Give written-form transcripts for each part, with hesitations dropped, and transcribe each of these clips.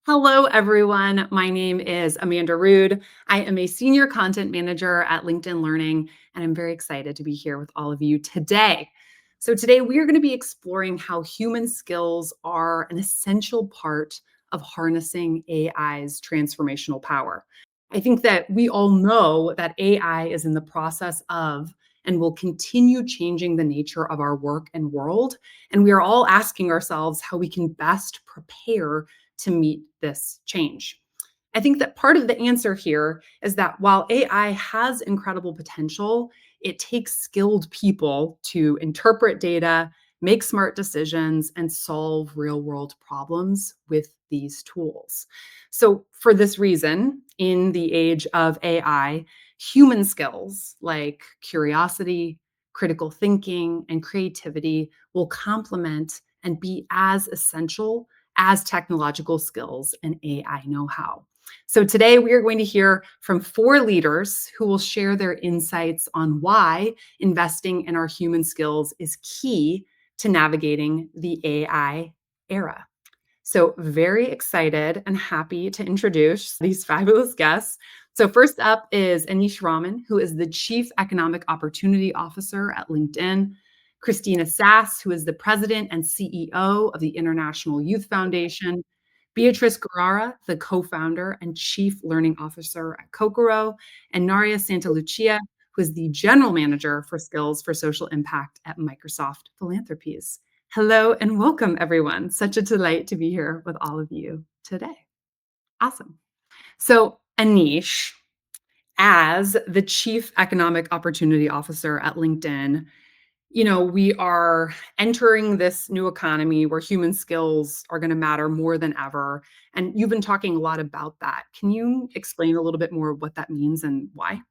Hello, everyone. My name is Amanda Rude. I am a senior content manager at LinkedIn Learning, and I'm very excited to be here with all of you today. So, today we are going to be exploring how human skills are an essential part of harnessing AI's transformational power. I think that we all know that AI is in the process of and will continue changing the nature of our work and world. And we are all asking ourselves how we can best prepare to meet this change. I think that part of the answer here is that while AI has incredible potential, it takes skilled people to interpret data, make smart decisions, and solve real world problems with these tools. So, for this reason, in the age of AI, human skills like curiosity, critical thinking, and creativity will complement and be as essential as technological skills and AI know how. So, today we are going to hear from four leaders who will share their insights on why investing in our human skills is key to navigating the AI era. So, very excited and happy to introduce these fabulous guests. So, first up is Anish Raman, who is the Chief Economic Opportunity Officer at LinkedIn. Christina Sass, who is the President and CEO of the International Youth Foundation. Beatrice Guerrara, the co-founder and Chief Learning Officer at Kokoro. And Naria Santalucia, who is the General Manager for Skills for Social Impact at Microsoft Philanthropies. Hello and welcome, everyone. Such a delight to be here with all of you today. Awesome. So, Anish, as the Chief Economic Opportunity Officer at LinkedIn, we are entering this new economy where human skills are going to matter more than ever. And you've been talking a lot about that. Can you explain a little bit more what that means and why?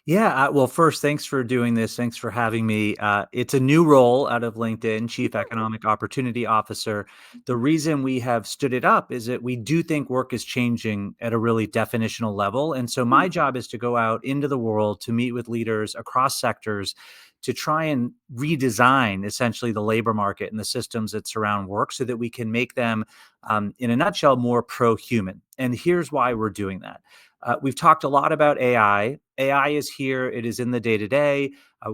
Yeah. Well, first, thanks for doing this. Thanks for having me. It's a new role out of LinkedIn, Chief Economic Opportunity Officer. The reason we have stood it up is that we do think work is changing at a really definitional level. And so my job is to go out into the world to meet with leaders across sectors to try and redesign essentially the labor market and the systems that surround work so that we can make them, in a nutshell, more pro-human. And here's why we're doing that. We've talked a lot about AI. AI is here. It is in the day-to-day.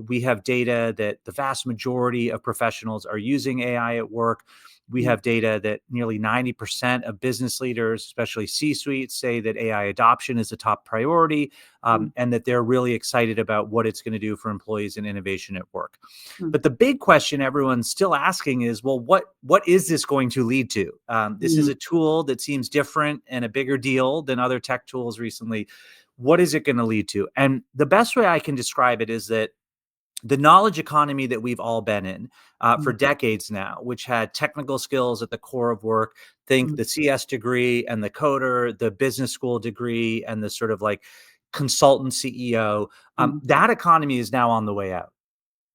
We have data that the vast majority of professionals are using AI at work. We have data that nearly 90% of business leaders, especially C-suite, say that AI adoption is a top priority, and that they're really excited about what it's going to do for employees and innovation at work. But the big question everyone's still asking is, well, what is this going to lead to? This is a tool that seems different and a bigger deal than other tech tools recently. What is it going to lead to? And the best way I can describe it is that the knowledge economy that we've all been in for decades now, which had technical skills at the core of work, think the CS degree and the coder, the business school degree, and the sort of like consultant CEO, that economy is now on the way out.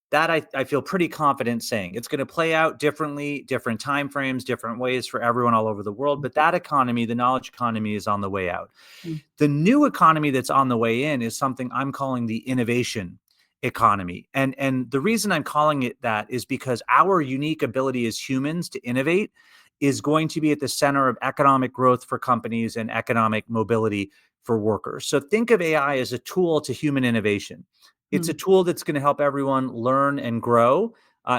That I feel pretty confident saying. It's going to play out differently, different timeframes, different ways for everyone all over the world. But that economy, the knowledge economy, is on the way out. The new economy that's on the way in is something I'm calling the innovation economy. And the reason I'm calling it that is because our unique ability as humans to innovate is going to be at the center of economic growth for companies and economic mobility for workers. So think of AI as a tool to human innovation. It's a tool that's going to help everyone learn and grow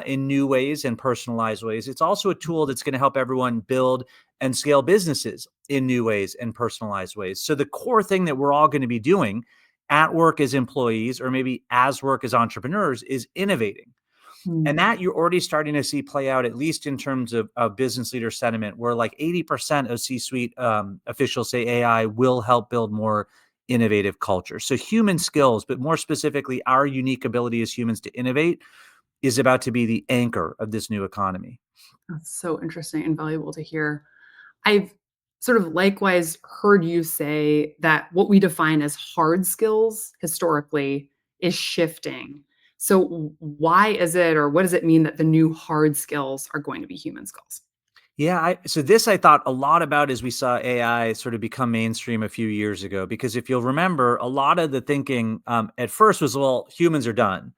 in new ways and personalized ways. It's also a tool that's going to help everyone build and scale businesses in new ways and personalized ways. So the core thing that we're all going to be doing at work as employees, or maybe as work as entrepreneurs, is innovating. And that you're already starting to see play out, at least in terms of business leader sentiment, where like 80% of C-suite officials say AI will help build more innovative culture. So human skills, but more specifically, our unique ability as humans to innovate is about to be the anchor of this new economy. That's so interesting and valuable to hear. I've sort of likewise heard you say that what we define as hard skills historically is shifting. So why is it, or what does it mean that the new hard skills are going to be human skills? Yeah, so this I thought a lot about as we saw AI sort of become mainstream a few years ago, because if you'll remember, a lot of the thinking at first was, well, humans are done.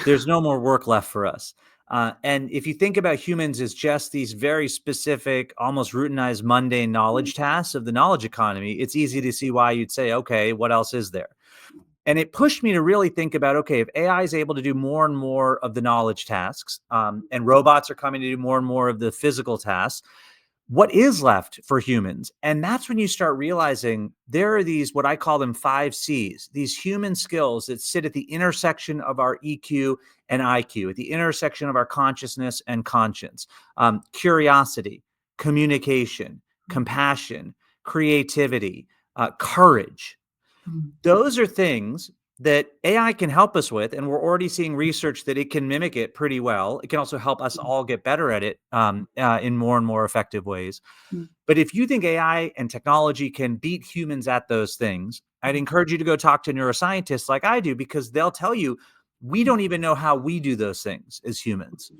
There's no more work left for us. And if you think about humans as just these very specific, almost routinized, mundane knowledge tasks of the knowledge economy, it's easy to see why you'd say, okay, what else is there? And it pushed me to really think about, okay, if AI is able to do more and more of the knowledge tasks, and robots are coming to do more and more of the physical tasks, what is left for humans? And that's when you start realizing there are these, what I call them 5 C's, these human skills that sit at the intersection of our EQ and IQ, at the intersection of our consciousness and conscience: curiosity, communication, compassion, creativity, courage. Mm, Those are things that AI can help us with, and we're already seeing research that it can mimic it pretty well. It can also help us all get better at it, in more and more effective ways. mm, But if you think AI and technology can beat humans at those things, I'd encourage you to go talk to neuroscientists like I do, because they'll tell you we don't even know how we do those things as humans.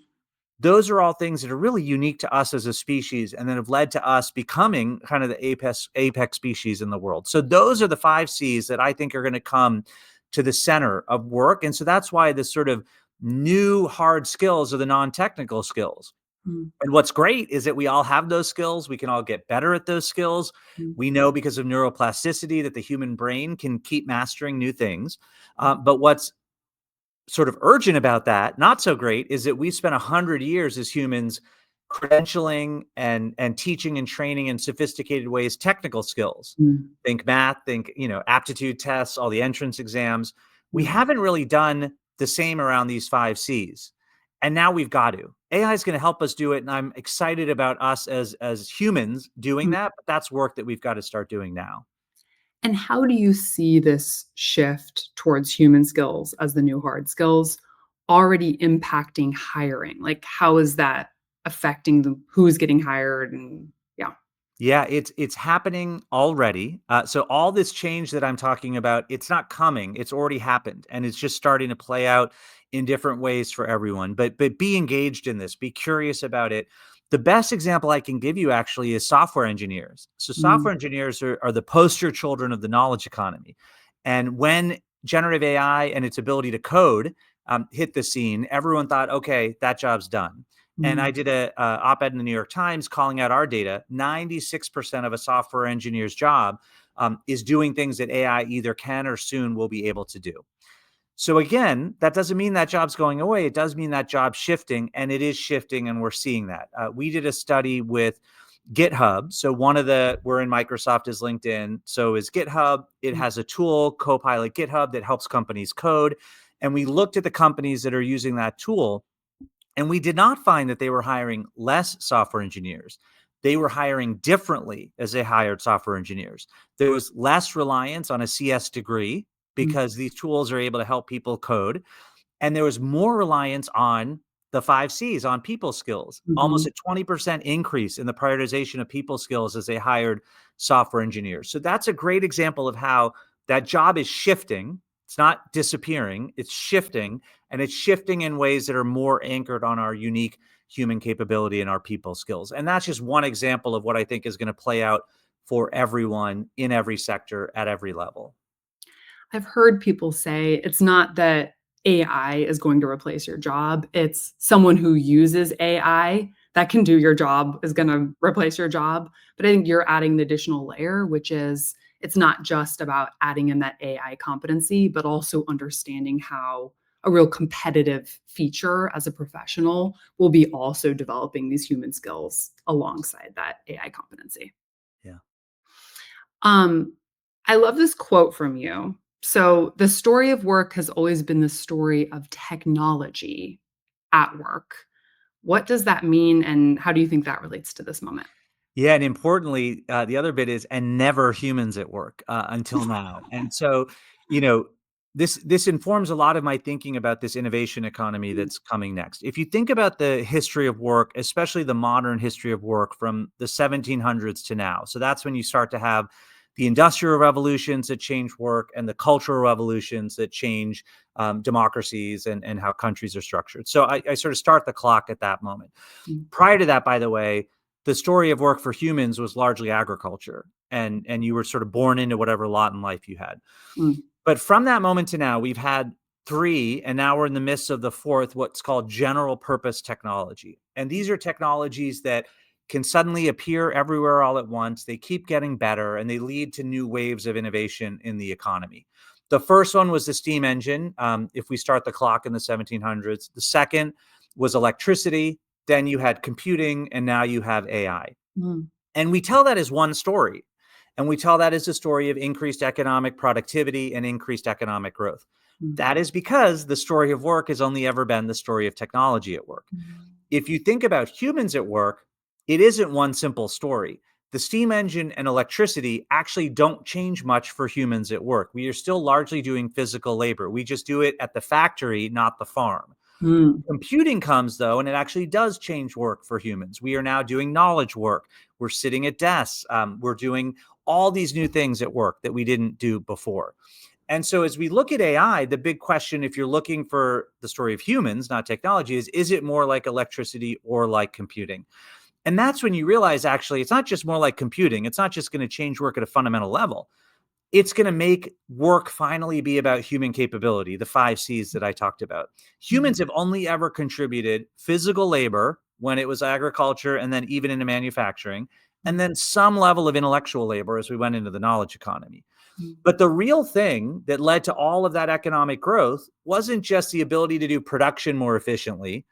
Those are all things that are really unique to us as a species, and that have led to us becoming kind of the apex species in the world. So those are the 5 C's that I think are going to come to the center of work. And so that's why the sort of new hard skills are the non-technical skills. mm, And what's great is that we all have those skills. We can all get better at those skills. mm, We know because of neuroplasticity that the human brain can keep mastering new things. But what's sort of urgent about that, not so great, is that we've spent 100 years as humans credentialing and teaching and training in sophisticated ways technical skills. mm, Think math, think aptitude tests, all the entrance exams. We mm, haven't really done the same around these 5 C's, and now we've got to. AI is going to help us do it, and I'm excited about us as humans doing mm. that. But that's work that we've got to start doing now. And how do you see this shift towards human skills as the new hard skills already impacting hiring? Like, how is that affecting who's getting hired? And yeah. Yeah, it's happening already. So all this change that I'm talking about, it's not coming. It's already happened, and it's just starting to play out in different ways for everyone. But be engaged in this. Be curious about it. The best example I can give you actually is software engineers. So Mm, software engineers are the poster children of the knowledge economy. And when generative AI and its ability to code hit the scene, everyone thought, okay, that job's done. And I mm, did a op-ed in the New York Times calling out our data. 96% of a software engineer's job is doing things that AI either can or soon will be able to do. So again, that doesn't mean that job's going away. It does mean that job's shifting, and it is shifting, and we're seeing that. We did a study with GitHub. So we're in Microsoft as LinkedIn. So is GitHub. It mm, has a tool, Copilot GitHub, that helps companies code. And we looked at the companies that are using that tool, and we did not find that they were hiring less software engineers. They were hiring differently as they hired software engineers. There was less reliance on a CS degree mm, because these tools are able to help people code. And there was more reliance on the 5 C's, on people skills, almost mhm, a 20% increase in the prioritization of people skills as they hired software engineers. So that's a great example of how that job is shifting. It's not disappearing, it's shifting, and it's shifting in ways that are more anchored on our unique human capability and our people skills. And that's just one example of what I think is going to play out for everyone in every sector at every level. I've heard people say it's not that AI is going to replace your job, it's someone who uses AI that can do your job is gonna replace your job, but I think you're adding the additional layer, which is it's not just about adding in that AI competency, but also understanding how a real competitive feature as a professional will be also developing these human skills alongside that AI competency. Yeah. Um, I love this quote from you. So, the story of work has always been the story of technology at work. What does that mean, and how do you think that relates to this moment? Yeah, and importantly, the other bit is, and never humans at work until now. And so, you know, this informs a lot of my thinking about this innovation economy Mm, that's coming next. If you think about the history of work, especially the modern history of work from the 1700s to now, so that's when you start to have the industrial revolutions that change work and the cultural revolutions that change democracies and how countries are structured. So I sort of start the clock at that moment. mm, Prior to that, by the way, the story of work for humans was largely agriculture, and you were sort of born into whatever lot in life you had. mm, But from that moment to now, we've had three, and now we're in the midst of the fourth, what's called general purpose technology. And these are technologies that can suddenly appear everywhere all at once. They keep getting better and they lead to new waves of innovation in the economy. The first one was the steam engine. If we start the clock in the 1700s, the second was electricity. Then you had computing, and now you have AI. Mm, And we tell that as one story. And we tell that as a story of increased economic productivity and increased economic growth. mm, That is because the story of work has only ever been the story of technology at work. mm, If you think about humans at work, it isn't one simple story. The steam engine and electricity actually don't change much for humans at work. We are still largely doing physical labor. We just do it at the factory, not the farm. mm, Computing comes, though, and it actually does change work for humans. We are now doing knowledge work. We're sitting at desks. We're doing all these new things at work that we didn't do before. And so as we look at AI, the big question, if you're looking for the story of humans, not technology, is it more like electricity or like computing? And that's when you realize actually it's not just more like computing. It's not just going to change work at a fundamental level. It's going to make work finally be about human capability, the 5 C's that I talked about. mm, Humans have only ever contributed physical labor when it was agriculture and then even into manufacturing, and mm, then some level of intellectual labor as we went into the knowledge economy. mm, But the real thing that led to all of that economic growth wasn't just the ability to do production more efficiently.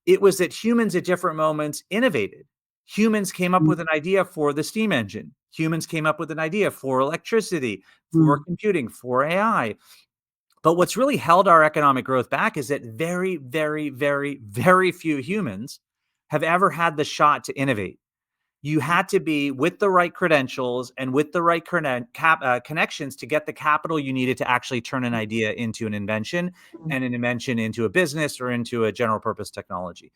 It was that humans at different moments innovated. Humans came up mm, with an idea for the steam engine. Humans came up with an idea for electricity, for mm, computing, for AI. But what's really held our economic growth back is that very, very, very, very few humans have ever had the shot to innovate. You had to be with the right credentials and with the right connections to get the capital you needed to actually turn an idea into an invention, mm, and an invention into a business or into a general purpose technology.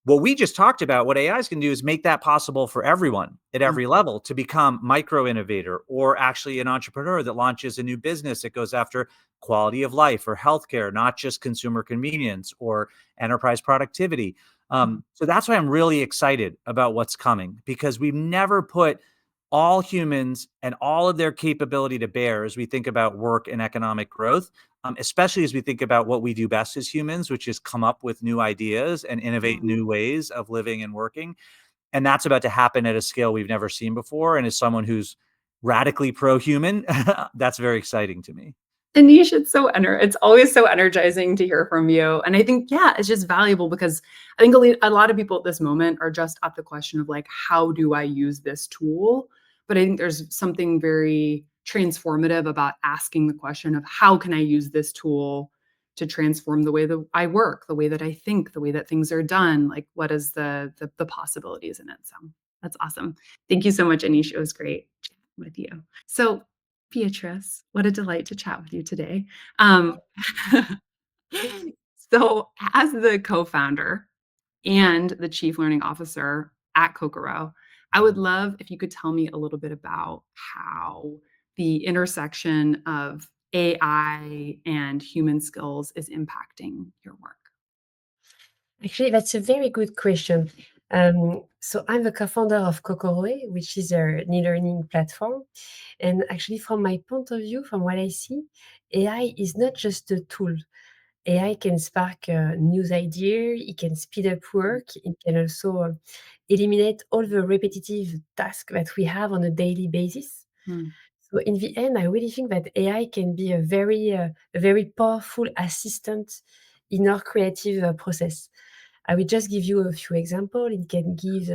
What we just talked about, what AIs can do is make that possible for everyone at mm, every level to become micro innovator or actually an entrepreneur that launches a new business that goes after quality of life or healthcare, not just consumer convenience or enterprise productivity. So that's why I'm really excited about what's coming, because we've never put all humans and all of their capability to bear as we think about work and economic growth, especially as we think about what we do best as humans, which is come up with new ideas and innovate mm. new ways of living and working. And that's about to happen at a scale we've never seen before. And as someone who's radically pro human, that's very exciting to me. Anish, it's always so energizing to hear from you. And I think, yeah, it's just valuable because I think a lot of people at this moment are just at the question of like, how do I use this tool? But I think there's something very transformative about asking the question of how can I use this tool to transform the way that I work, the way that I think, the way that things are done. Like, what is the possibilities in it? So that's awesome. Thank you so much, Anish. It was great chatting with you. So Beatrice, what a delight to chat with you today. Um, so, as the co-founder and the chief learning officer at Kokoro, I would love if you could tell me a little bit about how the intersection of AI and human skills is impacting your work. Actually, that's a very good question. So I'm the co-founder of Kokoroe, which is an e-learning platform. And actually, from my point of view, from what I see, AI is not just a tool. AI can spark a new idea, it can speed up work, it can also eliminate all the repetitive tasks that we have on a daily basis. Mm, So in the end, I really think that AI can be a very powerful assistant in our creative process. I will just give you a few examples. It can give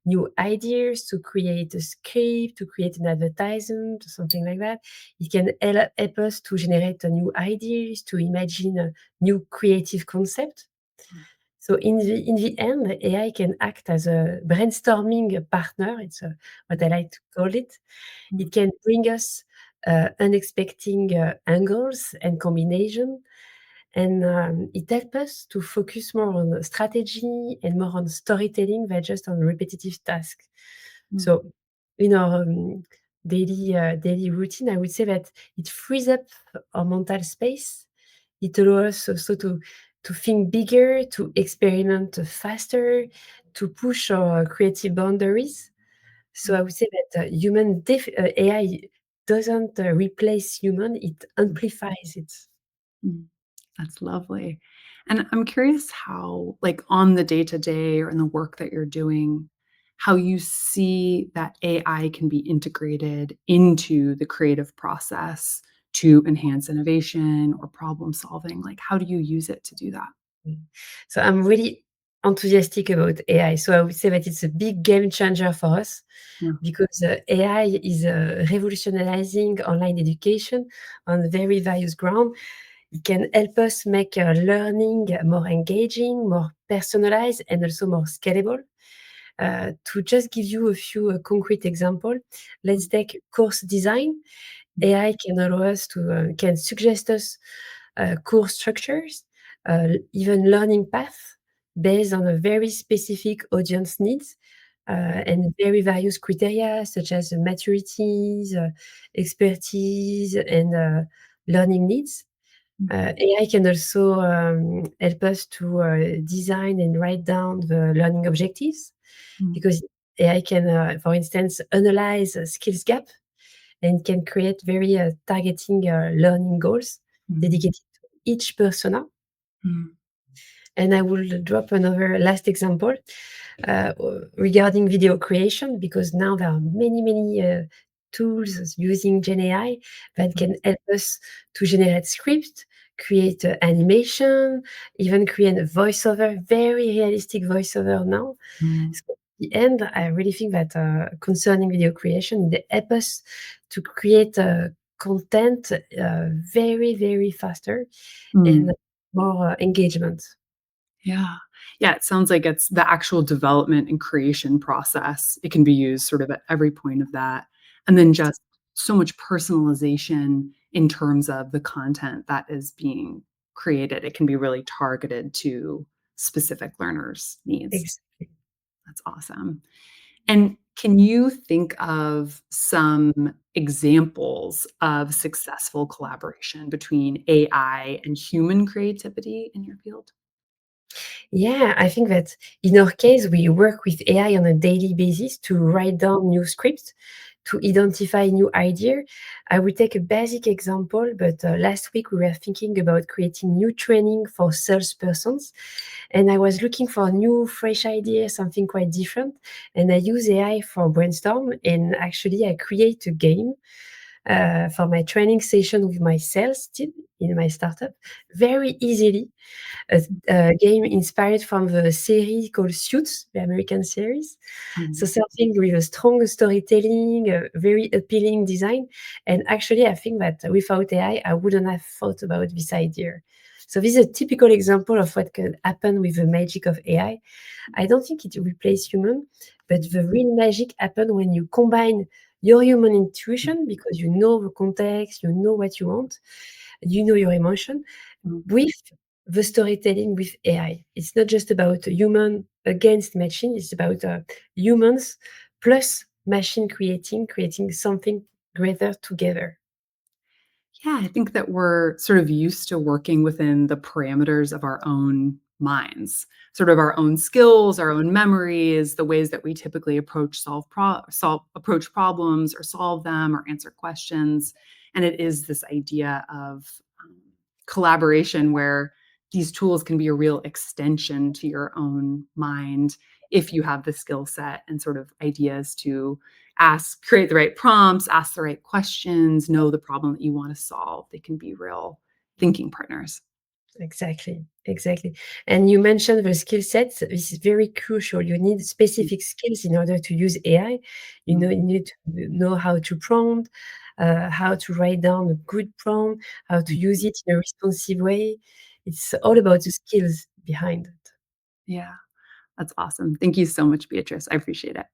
new ideas to create a script, to create an advertisement, or something like that. It can help us to generate new ideas, to imagine a new creative concept. mm, So in the end, AI can act as a brainstorming partner. It's what I like to call it. mm, It can bring us unexpected angles and combination, and it helps us to focus more on strategy and more on storytelling than just on repetitive tasks. mm, So in our daily routine, I would say that it frees up our mental space. It allows us also to think bigger, to experiment faster, to push our creative boundaries. So I mm, would say that AI doesn't replace human; it amplifies it. mm. That's lovely. And I'm curious how, like, on the day-to-day or in the work that you're doing, how you see that AI can be integrated into the creative process to enhance innovation or problem solving? Like, how do you use it to do that? Mm. So I'm really enthusiastic about AI. So I would say that it's a big game changer for us Yeah. because AI is revolutionizing online education on very various ground. It can help us make learning more engaging, more personalized, and also more scalable. To just give you a few concrete example, let's take course design. AI can allow us to can suggest us course structures, even learning path based on a very specific audience needs and very various criteria such as maturities, expertise, and learning needs. AI can also help us to design and write down the learning objectives Mm, because AI can, for instance, analyze a skills gap and can create very targeting learning goals mm, dedicated to each persona. mm, And I will drop another last example regarding video creation, because now there are many, many tools using Gen AI that mm, can help us to generate script, create animation, even create a voiceover, very realistic voiceover now. mm, So at the end, I really think that concerning video creation, they help us to create content very, very faster and mm. more engagement. Yeah. Yeah, it sounds like it's the actual development and creation process. It can be used sort of at every point of that. And then just so much personalization in terms of the content that is being created. It can be really targeted to specific learners' needs. Exactly. That's awesome. And can you think of some examples of successful collaboration between AI and human creativity in your field? Yeah, I think that in our case, we work with AI on a daily basis to write down new scripts, to identify new idea. I will take a basic example, but last week we were thinking about creating new training for salespersons, and I was looking for new, fresh idea, something quite different. And I use AI for brainstorm, and actually I create a game for my training session with my sales team in my startup very easily, a game inspired from the series called Suits, the American series. So Mm, something with a strong storytelling, a very appealing design. And actually, I think that without AI, I wouldn't have thought about this idea. So this is a typical example of what can happen with the magic of AI. I don't think it replaces human, but mm, the real magic happen when you combine your human intuition, because you know the context, you know what you want, you know your emotion, mm. with the storytelling with AI. It's not just about human against machine, it's about humans plus machine creating something greater together. Yeah, I think that we're sort of used to working within the parameters of our own minds, sort of our own skills, our own memories, the ways that we typically approach problems or solve them or answer questions. And it is this idea of um, collaboration where these tools can be a real extension to your own mind if you have the skill set and sort of ideas to create the right prompts, ask the right questions, know the problem that you want to solve. They can be real thinking partners. Exactly, exactly. And you mentioned the skill sets. This is very crucial. You need specific skills in order to use AI. Mhm. You need to know how to prompt, how to write down a good prompt, how to use Mhm. it in a responsive way. It's all about the skills behind it. Yeah, that's awesome. Thank you so much, Beatrice. I appreciate it.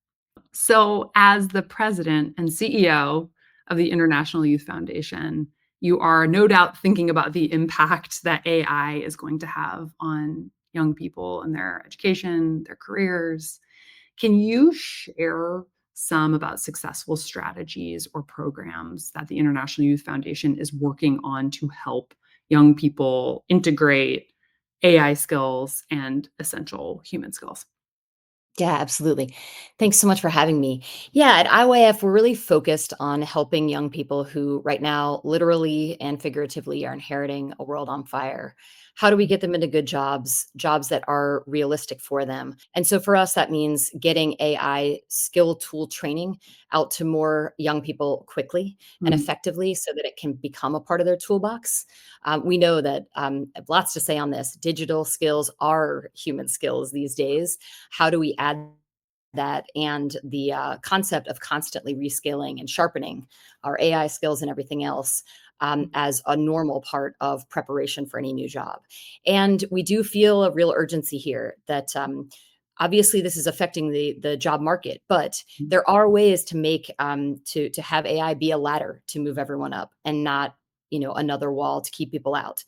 So, as the president and CEO of the International Youth Foundation, you are no doubt thinking about the impact that AI is going to have on young people and their education, their careers. Can you share some about successful strategies or programs that the International Youth Foundation is working on to help young people integrate AI skills and essential human skills? Yeah, absolutely. Thanks so much for having me. Yeah, at IYF, we're really focused on helping young people who, right now, literally and figuratively, are inheriting a world on fire. How do we get them into good jobs, jobs that are realistic for them? And so for us, that means getting AI skill tool training out to more young people quickly and Mm, effectively so that it can become a part of their toolbox. We know that lots to say on this. Digital skills are human skills these days. How do we add that and the concept of constantly rescaling and sharpening our AI skills and everything else as a normal part of preparation for any new job. And we do feel a real urgency here that obviously this is affecting the job market, but mm, there are ways to make to have AI be a ladder to move everyone up and not another wall to keep people out.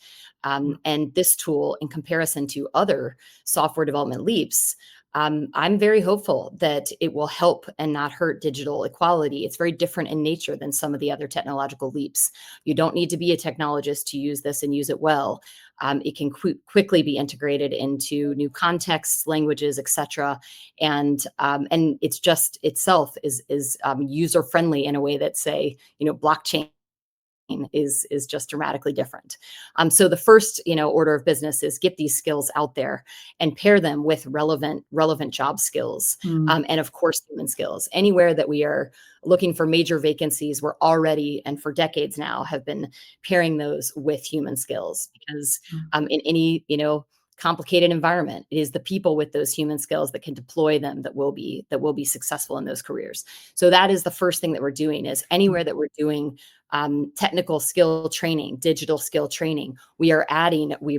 mm, And this tool, in comparison to other software development leaps, I'm very hopeful that it will help and not hurt digital equality. It's very different in nature than some of the other technological leaps. You don't need to be a technologist to use this and use it well. It can quickly be integrated into new contexts, languages, etc. And it's just itself is user friendly in a way that, say, blockchain is just dramatically different. So the first, order of business is get these skills out there and pair them with relevant job skills, mm, and of course human skills. Anywhere that we are looking for major vacancies, we're already and for decades now have been pairing those with human skills because mm, in any complicated environment, it is the people with those human skills that can deploy them that will be successful in those careers. So that is the first thing that we're doing is anywhere that we're doing technical skill training, digital skill training. We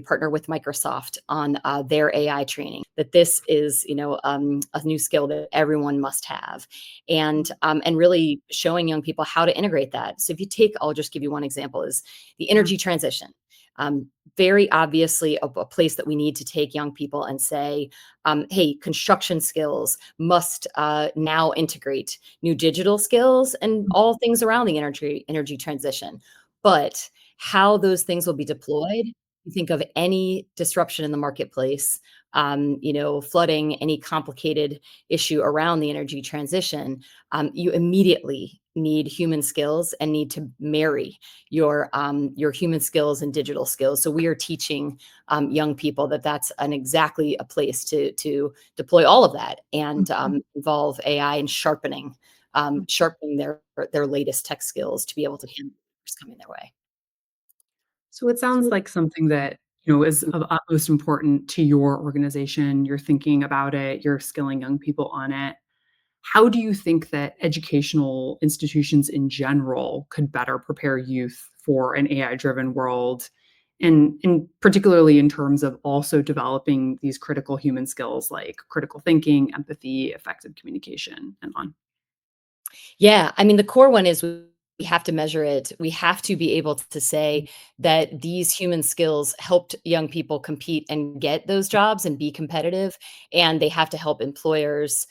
partner with Microsoft on their AI training. That this is, a new skill that everyone must have, and really showing young people how to integrate that. So if you take, I'll just give you one example: is the yeah, energy transition. Very obviously a place that we need to take young people and say, hey, construction skills must now integrate new digital skills and mm, all things around the energy transition. But how those things will be deployed, you think of any disruption in the marketplace, flooding, any complicated issue around the energy transition, you immediately need human skills and need to marry your human skills and digital skills. So we are teaching young people that that's an exactly a place to deploy all of that and mhm, involve AI and mm. sharpening their latest tech skills to be able to handle what's coming their way. So it sounds like something that, is of utmost important to your organization. You're thinking about it, you're skilling young people on it. How do you think that educational institutions in general could better prepare youth for an AI-driven world? And particularly in terms of also developing these critical human skills like critical thinking, empathy, effective communication, and on. Yeah, I mean, the core one is we have to measure it. We have to be able to say that these human skills helped young people compete and get those jobs and be competitive, and they have to help employers,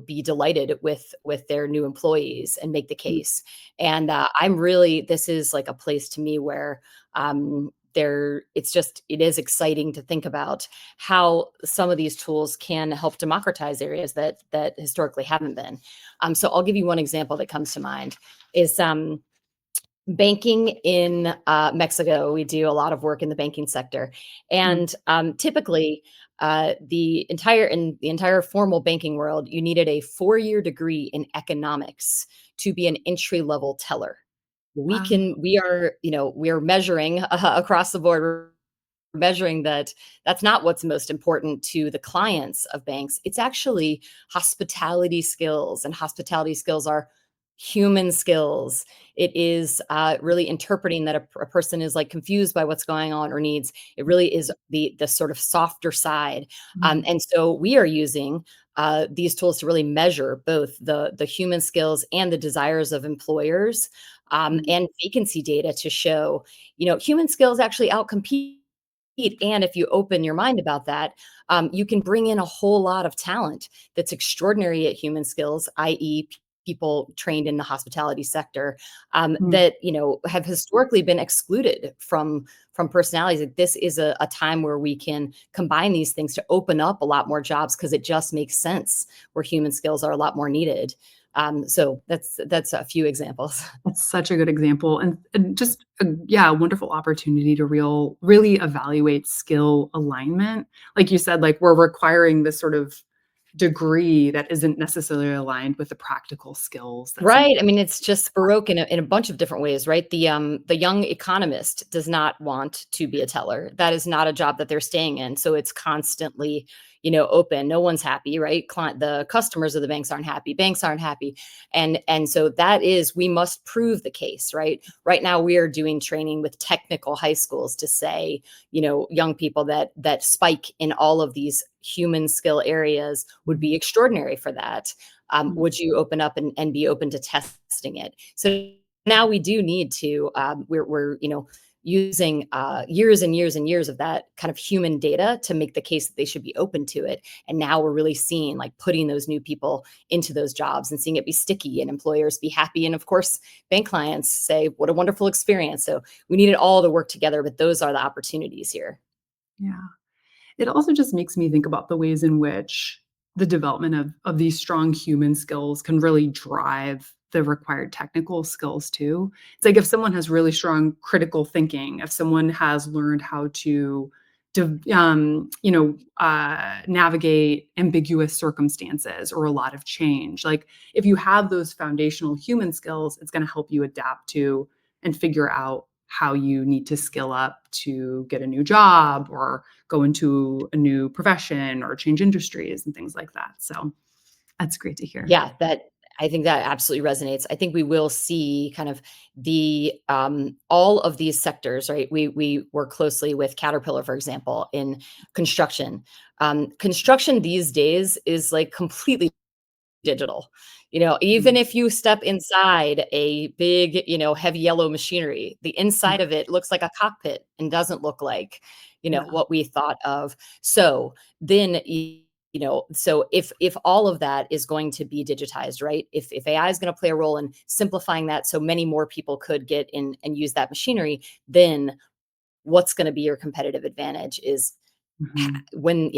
be delighted with their new employees and make the Mm, case. And I'm really, this is like a place to me where it is exciting to think about how some of these tools can help democratize areas that historically haven't been. So I'll give you one example that comes to mind is banking in Mexico. We do a lot of work in the banking sector, mm, and typically, in the entire formal banking world, you needed a 4-year degree in economics to be an entry level teller. wow. We are measuring across the board. We're measuring that that's not what's most important to the clients of banks. It's actually hospitality skills, and hospitality skills are human skills. It is really interpreting that a person is like confused by what's going on or needs. It really is the sort of softer side, Mm, and so we are using these tools to really measure both the human skills and the desires of employers, mm, and vacancy data to show human skills actually outcompete. And if you open your mind about that, you can bring in a whole lot of talent that's extraordinary at human skills, i.e., people trained in the hospitality sector Mm. that have historically been excluded from personalities. Like, this is a time where we can combine these things to open up a lot more jobs because it just makes sense where human skills are a lot more needed. So that's a few examples. That's such a good example, and just yeah, a wonderful opportunity to really evaluate skill alignment. Like you said, like we're requiring this sort of degree that isn't necessarily aligned with the practical skills that some. Right. I mean, it's just Baroque in a bunch of different ways, right? The young economist does not want to be a teller. That is not a job that they're staying in. So it's constantly, open. No one's happy, right? The customers of the banks aren't happy. Banks aren't happy. And so that is, we must prove the case, right? Right now we are doing training with technical high schools to say, young people that spike in all of these human skill areas would be extraordinary for that. Would you open up and be open to testing it? So now we do need to, we're using years and years and years of that kind of human data to make the case that they should be open to it. And now we're really seeing, like, putting those new people into those jobs and seeing it be sticky and employers be happy. And of course, bank clients say, what a wonderful experience. So we need it all to work together, but those are the opportunities here. Yeah. It also just makes me think about the ways in which the development of these strong human skills can really drive the required technical skills too. It's like if someone has really strong critical thinking, if someone has learned how to navigate ambiguous circumstances or a lot of change. Like if you have those foundational human skills, it's going to help you adapt to and figure out how you need to skill up to get a new job or go into a new profession or change industries and things like that. So that's great to hear. Yeah, I think that absolutely resonates. I think we will see kind of the all of these sectors, right? We work closely with Caterpillar, for example, in construction. Construction these days is like completely digital. Even Mm. if you step inside a big, heavy yellow machinery, the inside of it looks like a cockpit and doesn't look like, Yeah. what we thought of. So then, so if all of that is going to be digitized, right? If AI is going to play a role in simplifying that so many more people could get in and use that machinery, then what's going to be your competitive advantage is Mhm. when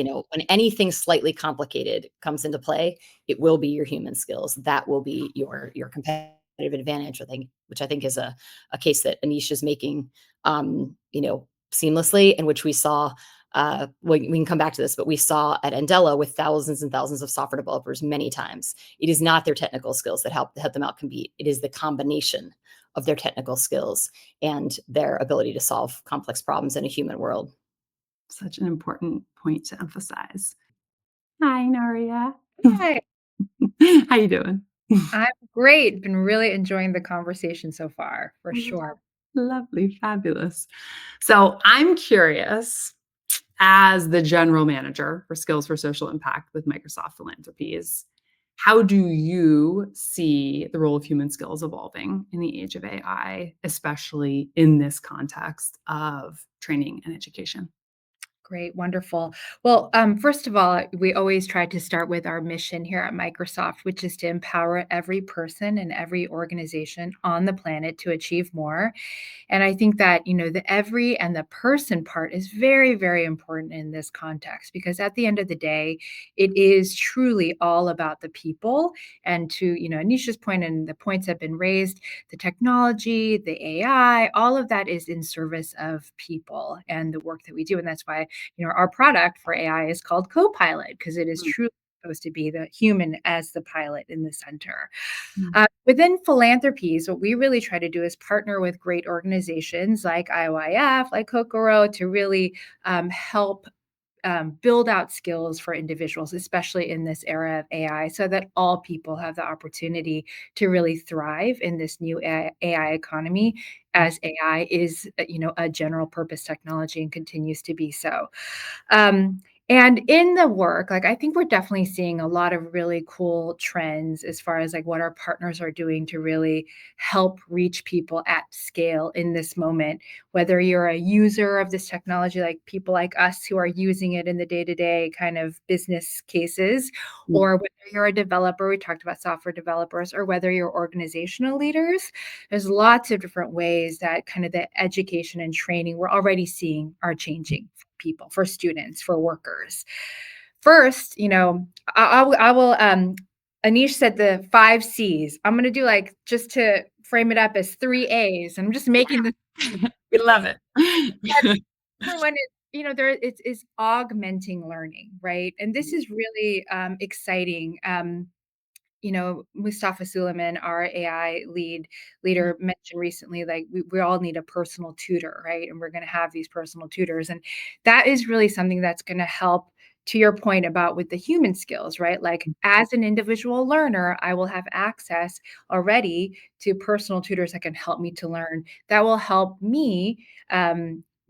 anything slightly complicated comes into play, it will be your human skills that will be your competitive advantage. Which I think is a case that Anish is making, seamlessly, and which we saw. We can come back to this, but we saw at Andela with thousands and thousands of software developers many times. It is not their technical skills that help them out compete. It is the combination of their technical skills and their ability to solve complex problems in a human world. Such an important point to emphasize. Hi, Naria. Hi, How you doing? I'm great. Been really enjoying the conversation so far, for sure. Lovely, fabulous. So I'm curious, as the general manager for Skills for Social Impact with Microsoft Philanthropies, how do you see the role of human skills evolving in the age of AI, especially in this context of training and education? Great, wonderful. Well, first of all, we always try to start with our mission here at Microsoft, which is to empower every person and every organization on the planet to achieve more. And I think that, the every and the person part is very, very important in this context because at the end of the day, it is truly all about the people. And to, Anisha's point and the points that have been raised, the technology, the AI, all of that is in service of people and the work that we do. And that's why, our product for AI is called Copilot because it is Mm, truly supposed to be the human as the pilot in the center. mm, Within philanthropies, what we really try to do is partner with great organizations like IOIF, like Kokoro, to really help build out skills for individuals, especially in this era of AI, so that all people have the opportunity to really thrive in this new AI economy, as AI is, a general purpose technology and continues to be so. Um, And in the work, like, I think we're definitely seeing a lot of really cool trends as far as like what our partners are doing to really help reach people at scale in this moment. Whether you're a user of this technology, like people like us who are using it in the day-to-day kind of business cases, Mm. or whether you're a developer, we talked about software developers, or whether you're organizational leaders, there's lots of different ways that kind of the education and training we're already seeing are changing for people, for students, for workers. First, I will, Anish said the 5 C's. I'm going to do like, just to frame it up as 3 A's. I'm just making this. We love it. Number one is, there is augmenting learning, right? And this is really exciting. Mustafa Suleiman, our AI leader, mentioned recently, like we all need a personal tutor, right? And we're going to have these personal tutors. And that is really something that's going to help, to your point about with the human skills, right? Like as an individual learner, I will have access already to personal tutors that can help me to learn. That will help me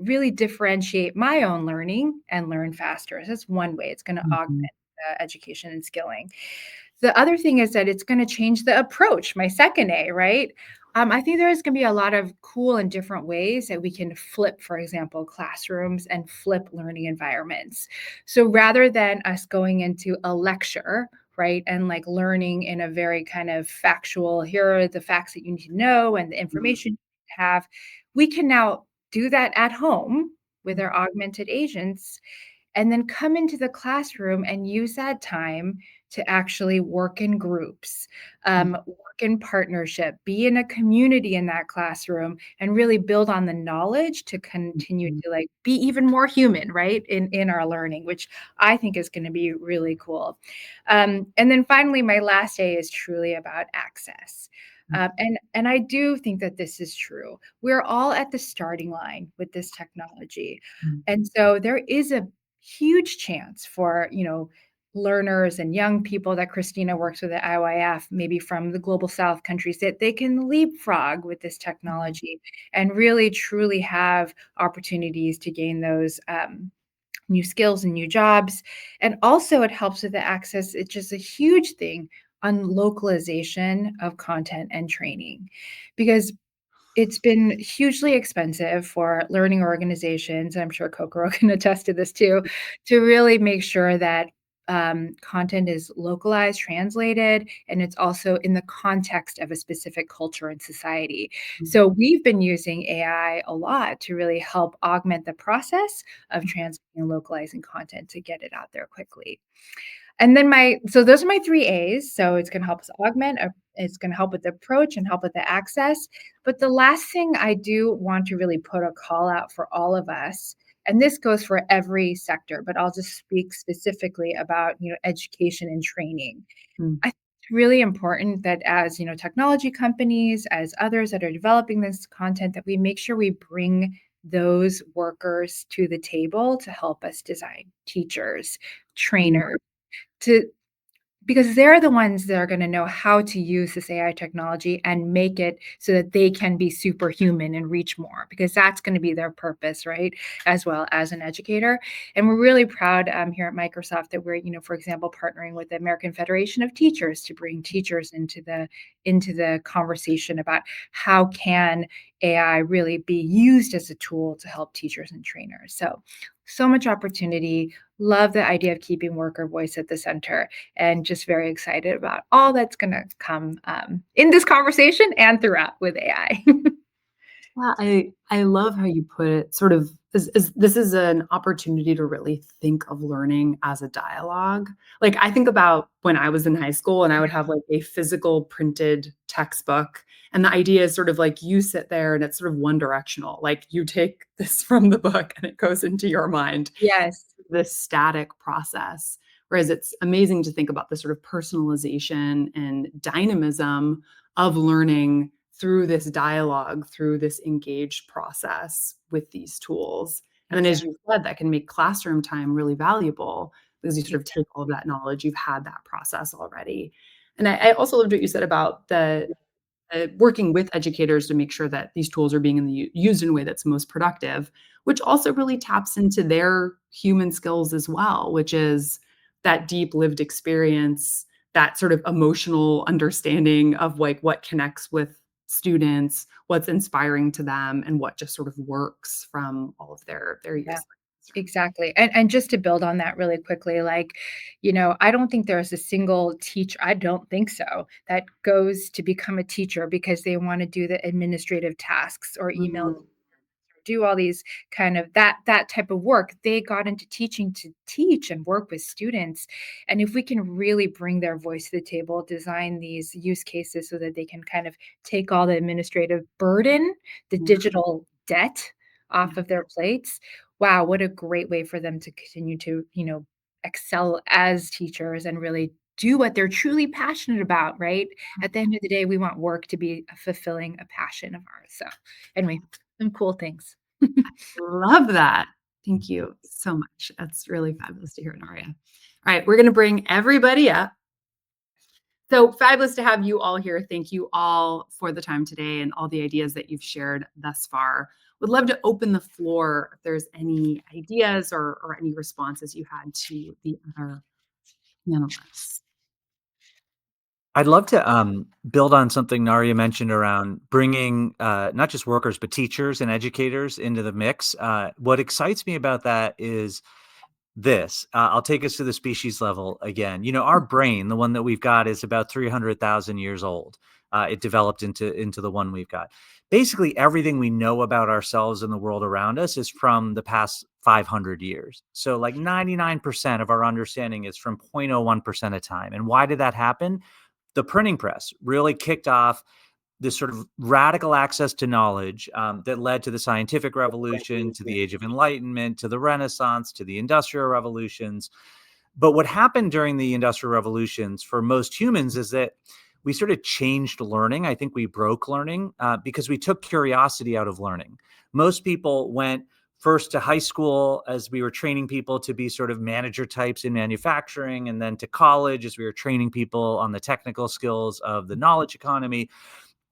really differentiate my own learning and learn faster. So that's one way it's going to augment Mhm. education and skilling. The other thing is that it's going to change the approach, my second A, right? I think there is going to be a lot of cool and different ways that we can flip, for example, classrooms and flip learning environments. So rather than us going into a lecture, right, and like learning in a very kind of factual, here are the facts that you need to know and the information you have, we can now do that at home with our augmented agents and then come into the classroom and use that time to actually work in groups, work in partnership, be in a community in that classroom, and really build on the knowledge to continue Mhm. to like be even more human, right, in our learning, which I think is going to be really cool. And then finally, my last A is truly about access. And I do think that this is true. We're all at the starting line with this technology. And so there is a huge chance for, learners and young people that Christina works with at IYF, maybe from the global South countries, that they can leapfrog with this technology and really truly have opportunities to gain those new skills and new jobs. And also, it helps with the access. It's just a huge thing on localization of content and training, because it's been hugely expensive for learning organizations, and I'm sure Kokoro can attest to this too, to really make sure that content is localized, translated, and it's also in the context of a specific culture and society. So we've been using AI a lot to really help augment the process of translating and localizing content to get it out there quickly. And then so those are my 3 A's. So it's going to help us augment, it's going to help with the approach and help with the access. But the last thing I do want to really put a call out for all of us, and this goes for every sector, but I'll just speak specifically about, education and training. Mm. I think it's really important that as, technology companies, as others that are developing this content, that we make sure we bring those workers to the table to help us design, teachers, Mm. trainers, to because they're the ones that are going to know how to use this AI technology and make it so that they can be superhuman and reach more, because that's going to be their purpose, right? As well as an educator. And we're really proud here at Microsoft that we're, for example, partnering with the American Federation of Teachers to bring teachers into the conversation about how can AI really be used as a tool to help teachers and trainers. So much opportunity. Love the idea of keeping worker voice at the center, and just very excited about all that's going to come in this conversation and throughout with AI. Yeah, I love how you put it, sort of, this is an opportunity to really think of learning as a dialogue. Like, I think about when I was in high school and I would have like a physical printed textbook, and the idea is sort of like you sit there and it's sort of one directional. Like you take this from the book and it goes into your mind, Yes. this static process. Whereas it's amazing to think about the sort of personalization and dynamism of learning through this dialogue, through this engaged process with these tools. And then, as Exactly. you said, that can make classroom time really valuable because you sort of take all of that knowledge, you've had that process already. And I also loved what you said about the working with educators to make sure that these tools are being used in a way that's most productive, which also really taps into their human skills as well, which is that deep lived experience, that sort of emotional understanding of like what connects with students, what's inspiring to them, and what just sort of works from all of their Yeah. years. Exactly. And just to build on that really quickly, like, I don't think there's a single teacher, I don't think so, that goes to become a teacher because they want to do the administrative tasks or email, Mm, do all these kind of that type of work. They got into teaching to teach and work with students. And if we can really bring their voice to the table, design these use cases so that they can kind of take all the administrative burden, the yeah, digital debt yeah. off of their plates. Wow, what a great way for them to continue to, excel as teachers and really do what they're truly passionate about, right? At the end of the day, we want work to be fulfilling a passion of ours. So, anyway, some cool things. Love that. Thank you so much. That's really fabulous to hear, Naria. All right, we're going to bring everybody up. So fabulous to have you all here. Thank you all for the time today and all the ideas that you've shared thus far. Would love to open the floor if there's any ideas or any responses you had to the other panelists. I'd love to build on something Naria mentioned around bringing not just workers, but teachers and educators into the mix. What excites me about that is this. I'll take us to the species level again. Our brain, the one that we've got, is about 300,000 years old. It developed into the one we've got. Basically, everything we know about ourselves and the world around us is from the past 500 years. So, like 99% of our understanding is from 0.01% of time. And why did that happen? The printing press really kicked off this sort of radical access to knowledge that led to the scientific revolution, to the age of enlightenment, to the Renaissance, to the industrial revolutions. But what happened during the industrial revolutions for most humans is that we sort of changed learning. I think we broke learning because we took curiosity out of learning. Most people went first to high school as we were training people to be sort of manager types in manufacturing, and then to college as we were training people on the technical skills of the knowledge economy.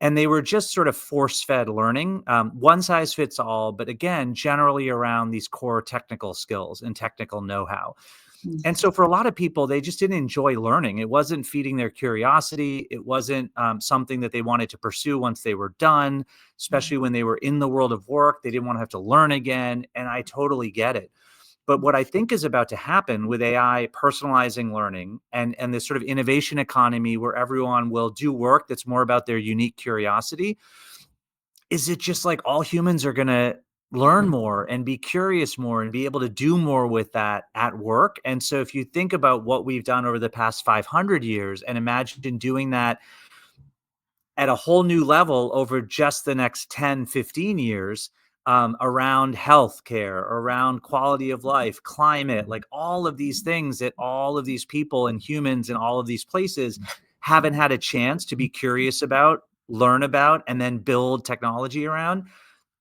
And they were just sort of force-fed learning, one size fits all, but again, generally around these core technical skills and technical know-how. Mm, And so for a lot of people, they just didn't enjoy learning. It wasn't feeding their curiosity. It wasn't something that they wanted to pursue once they were done, especially when they were in the world of work. They didn't want to have to learn again. And I totally get it. But what I think is about to happen with AI personalizing learning and this sort of innovation economy where everyone will do work that's more about their unique curiosity, is it just like all humans are going to learn more and be curious more and be able to do more with that at work. And so if you think about what we've done over the past 500 years and imagine doing that at a whole new level over just the next 10, 15 years, around healthcare, around quality of life, climate, like all of these things that all of these people and humans in all of these places haven't had a chance to be curious about, learn about, and then build technology around.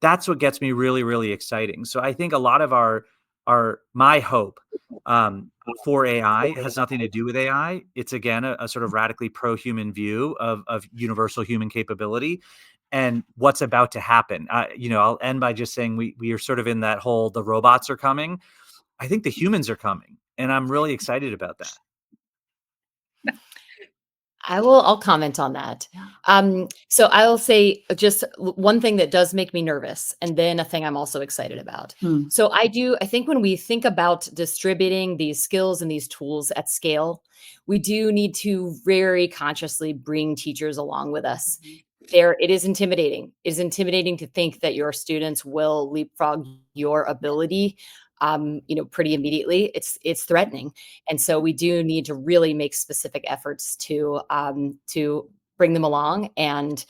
That's what gets me really, really exciting. So I think a lot of my hope for AI has nothing to do with AI. It's again a sort of radically pro-human view of universal human capability and what's about to happen. I'll end by just saying we are sort of in that whole the robots are coming. I think the humans are coming, and I'm really excited about that. I'll comment on that. yeah. So I'll say just one thing that does make me nervous, and then a thing I'm also excited about. Mm, So I think when we think about distributing these skills and these tools at scale, we do need to very consciously bring teachers along with us. It is intimidating. It is intimidating to think that your students will leapfrog your ability, pretty immediately. It's threatening, and so we do need to really make specific efforts to bring them along and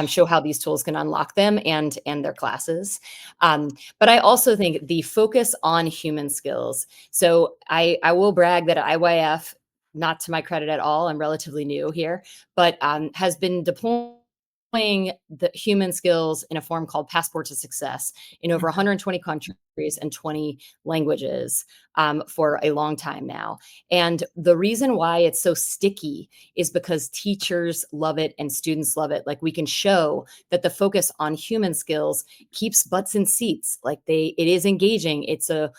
show how these tools can unlock them and their classes. But I also think the focus on human skills. So I will brag that at IYF, not to my credit at all, I'm relatively new here, but has been deploying the human skills in a form called Passport to Success in over 120 countries and 20 languages for a long time now. And the reason why it's so sticky is because teachers love it and students love it. Like, we can show that the focus on human skills keeps butts in seats. Like, it is engaging. It's a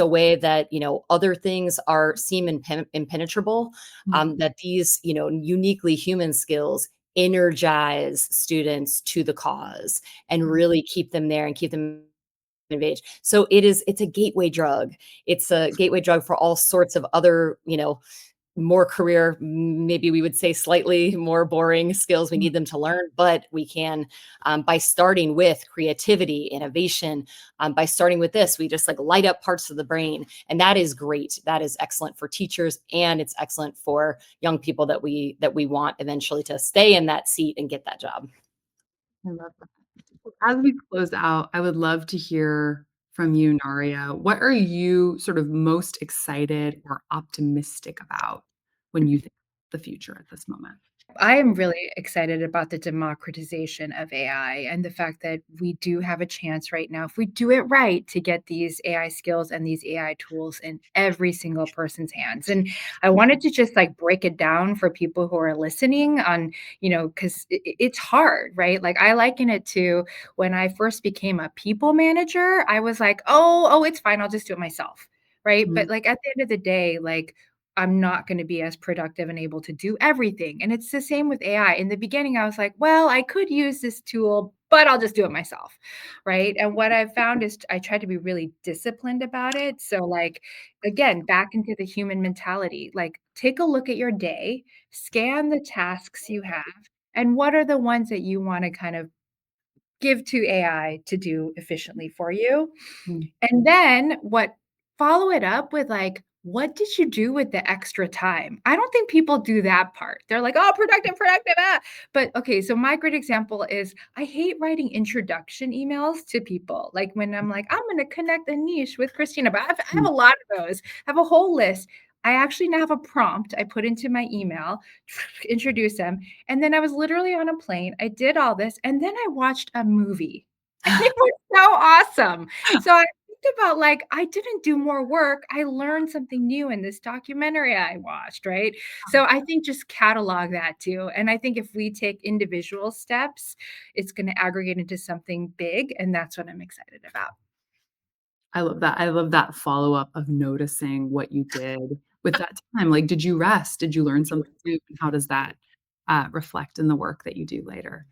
way that, other things seem impenetrable, that these, uniquely human skills energize students to the cause and really keep them there and keep them engaged. So it's a gateway drug. It's a gateway drug for all sorts of other, more career, maybe we would say slightly more boring skills we need them to learn, but we can, by starting with creativity, innovation, by starting with this, we just like light up parts of the brain. And that is great. That is excellent for teachers, and it's excellent for young people that we want eventually to stay in that seat and get that job. I love that. As we close out, I would love to hear from you, Naria. What are you sort of most excited or optimistic about when you think the future at this moment? I am really excited about the democratization of AI and the fact that we do have a chance right now, if we do it right, to get these AI skills and these AI tools in every single person's hands. And I wanted to just like break it down for people who are listening on, because it's hard, right? Like, I liken it to when I first became a people manager. I was like, oh, it's fine. I'll just do it myself. Right. But like, at the end of the day, like, I'm not going to be as productive and able to do everything. And it's the same with AI. In the beginning, I was like, well, I could use this tool, but I'll just do it myself. Right. And what I've found is I try to be really disciplined about it. So, like, again, back into the human mentality, like, take a look at your day, scan the tasks you have, and what are the ones that you want to kind of give to AI to do efficiently for you. Mm. And then follow it up with like, what did you do with the extra time? I don't think people do that part. They're like, oh, productive, productive. But okay, so my great example is I hate writing introduction emails to people. Like, when I'm like, I'm going to connect a niche with Christina, but I have a lot of those. I have a whole list. I actually now have a prompt I put into my email, introduce them. And then I was literally on a plane. I did all this. And then I watched a movie. And it was so awesome. So I think about, like, I didn't do more work. I learned something new in this documentary I watched, right? So I think just catalog that too. And I think if we take individual steps, it's going to aggregate into something big. And that's what I'm excited about. I love that. I love that follow-up of noticing what you did with that time. Like, did you rest? Did you learn something new? And how does that reflect in the work that you do later?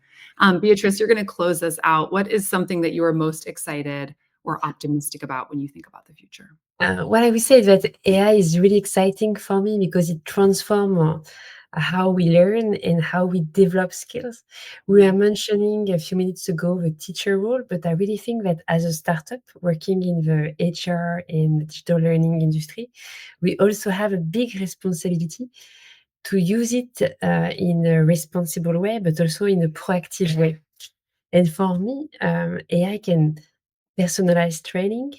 Beatrice, you're going to close us out. What is something that you are most excited or optimistic about when you think about the future? What I would say is that AI is really exciting for me because it transforms how we learn and how we develop skills. We were mentioning a few minutes ago the teacher role, but I really think that as a startup working in the HR and digital learning industry, we also have a big responsibility to use it in a responsible way, but also in a proactive way. And for me, AI can personalized training,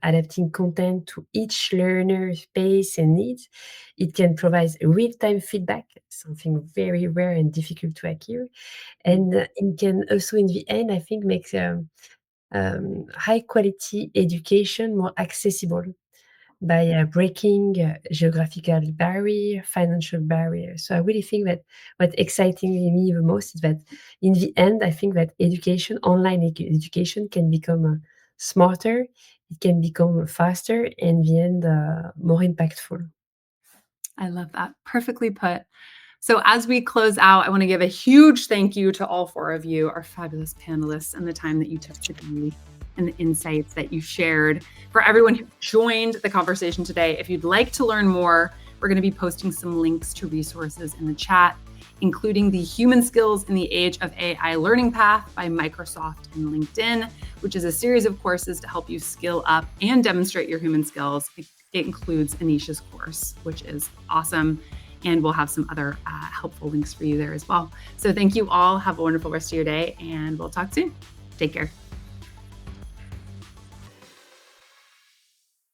adapting content to each learner's pace and needs. It can provide real-time feedback, something very rare and difficult to acquire. And it can also, in the end, I think, make high-quality education more accessible by breaking geographical barrier, financial barrier. So I really think that what exciting me the most is that in the end, I think that education, online education, can become smarter, it can become faster, and in the end, more impactful. I love that. Perfectly put. So as we close out, I want to give a huge thank you to all four of you, our fabulous panelists, and the time that you took today and the insights that you shared. For everyone who joined the conversation today, if you'd like to learn more, we're going to be posting some links to resources in the chat, including the Human Skills in the Age of AI Learning Path by Microsoft and LinkedIn, which is a series of courses to help you skill up and demonstrate your human skills. It includes Anisha's course, which is awesome. And we'll have some other helpful links for you there as well. So thank you all. Have a wonderful rest of your day, and we'll talk soon. Take care.